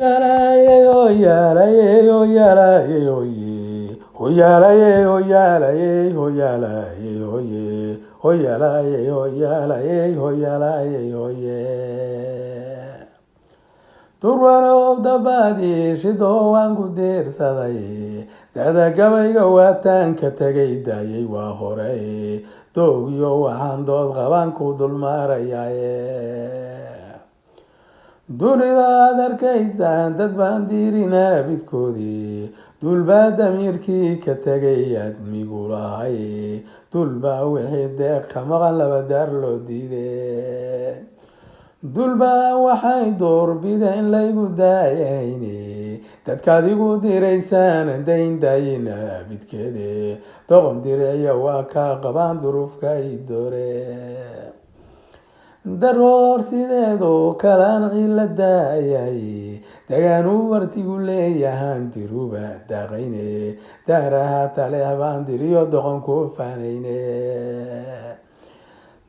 Oyalaye, oyalaye, oyalaye, oye. Oyalaye, oyalaye, oyalaye, oye. Oyalaye, oyalaye, oyalaye, oye. Durwanow dabadii shidoo waan ku diirsaday dada gabayga waataan ka tegay daayay waa hore doogyo waxaan dood qabaan ku dulmaarayaye dunida aad arkaysaan dad baan diirinaa bidkoodii dulbaa damiirkii ka tegay admigu lahay dulbaa wixii deeq ka maqan laba daar loo diiday dulbaa waxay doorbideen laygu daayayne dadkaad igu diraysaan dayn daayina bidkeede doqon direeya waa kaa qabaan duruufka i doore daroor sideedoo kalaan cila daayay dagaanuu wartigu leeyahaan diruba daaqayne daaraha taleeh baan diriyo doqon ku faanayne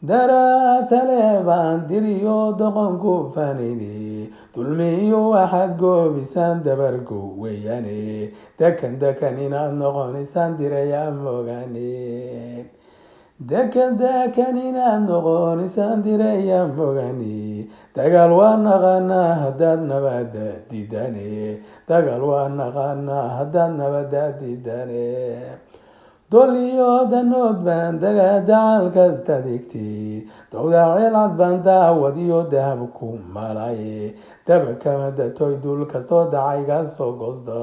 daraa taleeh baan diriyo doqon ku faanayne dulmiyo waxaad goobisaan dabargo weeyaane dekan dekan inaad noqonaysaan dirayaa mogaane dekan dekan inaad noqonaysaan dirayaa mogaane dagaal waa naqaanaa haddaad nabada diidaane dagaal waa naqaanaa haddaad nabada diidaane doliyo danood baan dagaa dacal kasta digti dowda ceelcad baan daawad iyo dahab ku malaye daba kama datoy dul kastoo dacayga soo goosdo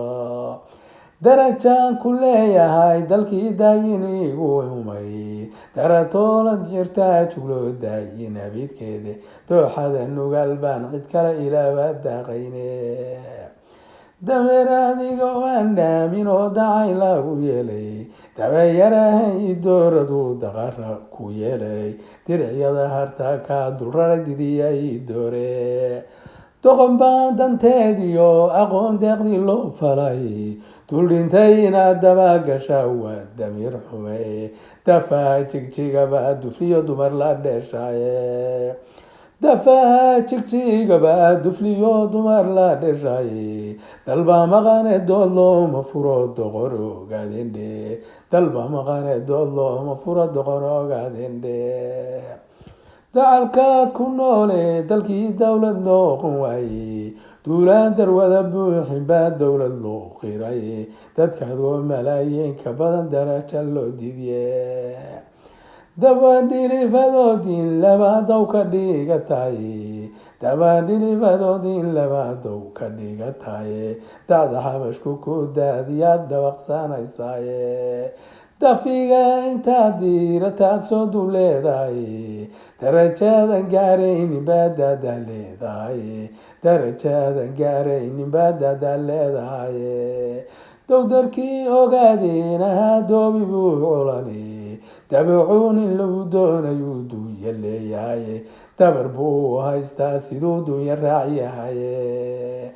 darajaan ku leeyahay dalkii daayin igu humay daratoola jirtaa juglo daayin abidkeede dooxada nugaal baan cid kale ilaaba daaqayne dameer adiga waan dhaamin oo dacay lagu yeelay dabayarahay dooradu daqara ku yeelay diricyada harta ka dulraray didiyay doore doqon baan danteediyo aqoon deeqdii loo falay duldhintay inaad daba gasha waa damiir xume dafaa jigjigaba dufliyo dumar la dheeshaye dafaa jigjigaba dufliyo dumar la dheshaye dalba maqane dood looma furo doqor ogaadendhe dalba maqane dood looma furo doqor ogaadendhe dacalkaad ku noole dalkii dowlad noqon waaye duulaan darwada buuxin baa dowlad loo qiray dadkaad oo malaayiin ka badan daraja loo diidiye dabadhilifadoodin labadow ka dhigataye dabadhilifadoodin labadow ka dhigataye dacda xabashku ku daadiyaad dhawaqsanaysaye dafiga intaad diirataad soo dul leedahay darajaadan gaaraynin baa daada leedahay darajaadan gaaraynin baa daada leedahay dowdarkii ogaadeen ahaa doobi buu culane dabacuun in lagu doonayuu duunya leeyahay dabar buu haystaa siduu duunya raacyahay